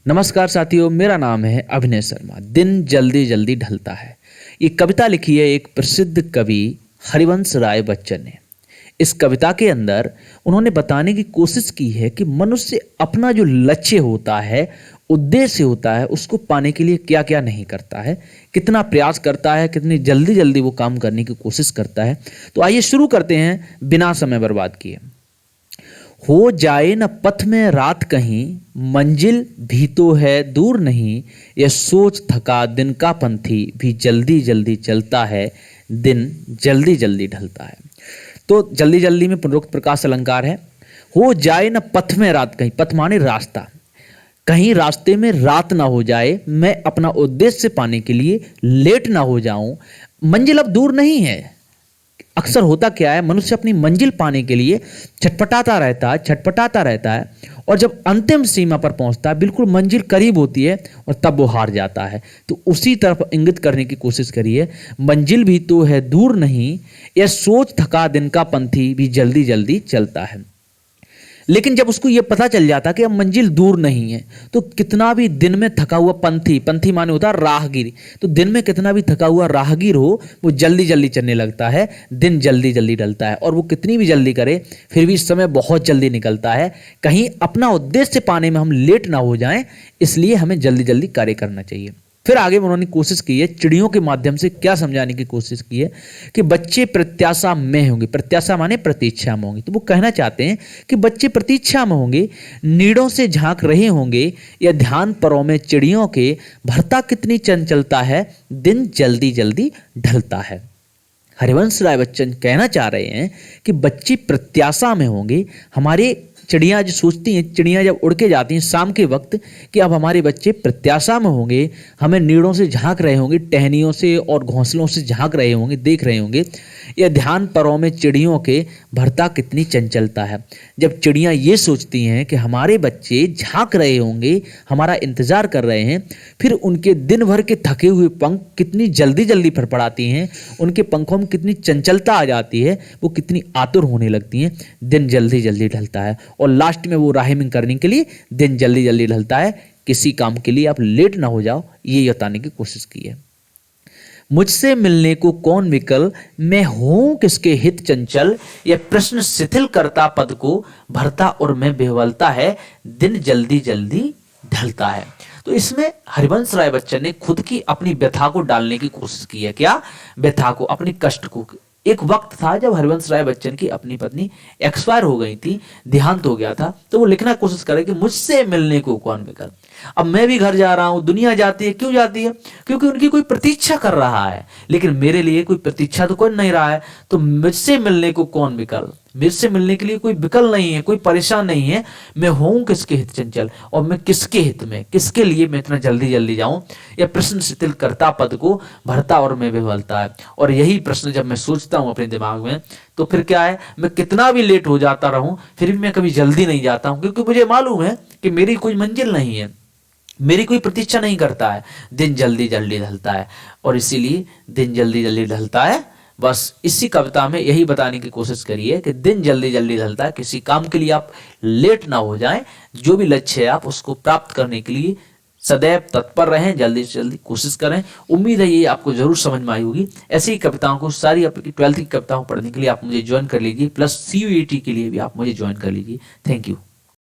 नमस्कार साथियों, मेरा नाम है अभिनय शर्मा। दिन जल्दी जल्दी ढलता है। ये कविता लिखी है एक प्रसिद्ध कवि हरिवंश राय बच्चन ने। इस कविता के अंदर उन्होंने बताने की कोशिश की है कि मनुष्य अपना जो लक्ष्य होता है, उद्देश्य होता है, उसको पाने के लिए क्या क्या नहीं करता है, कितना प्रयास करता है, कितनी जल्दी जल्दी वो काम करने की कोशिश करता है। तो आइए शुरू करते हैं बिना समय बर्बाद किए। हो जाए न पथ में रात कहीं, मंजिल भी तो है दूर नहीं। यह सोच थका दिन का पंथी भी जल्दी जल्दी चलता है, दिन जल्दी जल्दी ढलता है। तो जल्दी जल्दी में पुनरुक्त प्रकाश अलंकार है। हो जाए न पथ में रात कहीं, पथ माने रास्ता, कहीं रास्ते में रात ना हो जाए, मैं अपना उद्देश्य पाने के लिए लेट ना हो जाऊं। मंजिल अब दूर नहीं है। अक्सर होता क्या है, मनुष्य अपनी मंजिल पाने के लिए छटपटाता रहता है और जब अंतिम सीमा पर पहुंचता है, बिल्कुल मंजिल करीब होती है और तब वो हार जाता है। तो उसी तरफ इंगित करने की कोशिश करिए। मंजिल भी तो है दूर नहीं, यह सोच थका दिन का पंथी भी जल्दी जल्दी चलता है। लेकिन जब उसको ये पता चल जाता कि अब मंजिल दूर नहीं है, तो कितना भी दिन में थका हुआ पंथी माने होता है राहगीर, तो दिन में कितना भी थका हुआ राहगीर हो, वो जल्दी जल्दी चलने लगता है, दिन जल्दी जल्दी ढलता है। और वो कितनी भी जल्दी करे फिर भी समय बहुत जल्दी निकलता है। कहीं अपना उद्देश्य पाने में हम लेट ना हो जाएं, इसलिए हमें जल्दी जल्दी कार्य करना चाहिए। फिर आगे उन्होंने कोशिश की है, चिड़ियों के माध्यम से क्या समझाने की कोशिश की है कि बच्चे प्रत्याशा में होंगे। प्रत्याशा माने प्रतीक्षा में होंगे। तो वो कहना चाहते हैं कि बच्चे प्रतीक्षा में होंगे, नीड़ों से झांक रहे होंगे, या ध्यान परों में चिड़ियों के भरता कितनी चंचलता है, दिन जल्दी जल्दी ढलता है। हरिवंश राय बच्चन कहना चाह रहे हैं कि बच्चे प्रत्याशा में होंगे। हमारे चिड़ियाँ जो सोचती हैं, चिड़ियाँ जब उड़ के जाती हैं शाम के वक्त, कि अब हमारे बच्चे प्रत्याशा में होंगे, हमें नीड़ों से झांक रहे होंगे, टहनियों से और घोंसलों से झांक रहे होंगे, देख रहे होंगे। यह ध्यान परों में चिड़ियों के भरता कितनी चंचलता है। जब चिड़ियाँ ये सोचती हैं कि हमारे बच्चे झांक रहे होंगे, हमारा इंतजार कर रहे हैं, फिर उनके दिन भर के थके हुए पंख कितनी जल्दी जल्दी फड़फड़ाती हैं, उनके पंखों में कितनी चंचलता आ जाती है, वो कितनी आतुर होने लगती हैं, दिन जल्दी जल्दी ढलता है। और लास्ट में वो राइमिंग करने के लिए दिन जल्दी जल्दी ढलता है, किसी काम के लिए आप लेट ना हो जाओ, ये बताने की कोशिश की है। मुझसे मिलने को कौन विकल, मैं हूं किसके हित चंचल, यह प्रश्न शिथिल करता पद को भरता और मैं बेवलता है, दिन जल्दी जल्दी ढलता है। तो इसमें हरिवंश राय बच्चन ने खुद की अपनी व्यथा को डालने की कोशिश की है। क्या व्यथा को, अपनी कष्ट को। एक वक्त था जब हरिवंश राय बच्चन की अपनी पत्नी एक्सपायर हो गई थी, देहांत हो गया था। तो वो लिखना कोशिश करे कि मुझसे मिलने को कौन विकल। अब मैं भी घर जा रहा हूं, दुनिया जाती है, क्यों जाती है? क्योंकि उनकी कोई प्रतीक्षा कर रहा है, लेकिन मेरे लिए कोई प्रतीक्षा तो कर नहीं रहा है। तो मुझसे मिलने को कौन विकल, मुझसे मिलने के लिए कोई विकल नहीं है, कोई परेशान नहीं है। मैं हूं किसके हित चंचल, और मैं किसके हित में, किसके लिए मैं इतना जल्दी जल्दी जाऊं। यह प्रश्न शिथिल करता पद को भरता और मैं बेवलता है। और यही प्रश्न जब मैं सोचता हूं अपने दिमाग में, तो फिर क्या है, मैं कितना भी लेट हो जाता रहूं, फिर भी मैं कभी जल्दी नहीं जाता हूं, क्योंकि मुझे मालूम है कि मेरी कोई मंजिल नहीं है, मेरी कोई प्रतीक्षा नहीं करता है, दिन जल्दी जल्दी ढलता है। और इसीलिए दिन जल्दी जल्दी ढलता है। बस इसी कविता में यही बताने की कोशिश करिए कि दिन जल्दी जल्दी ढलता है, किसी काम के लिए आप लेट ना हो जाएं। जो भी लक्ष्य है आप उसको प्राप्त करने के लिए सदैव तत्पर रहें, जल्दी से जल्दी कोशिश करें। उम्मीद है ये आपको जरूर समझ में आई होगी। ऐसी ही कविताओं को, सारी आपकी 12th की कविताओं पढ़ने के लिए आप मुझे ज्वाइन कर लीजिए, प्लस CUET के लिए भी आप मुझे ज्वाइन कर लीजिए। Thank you.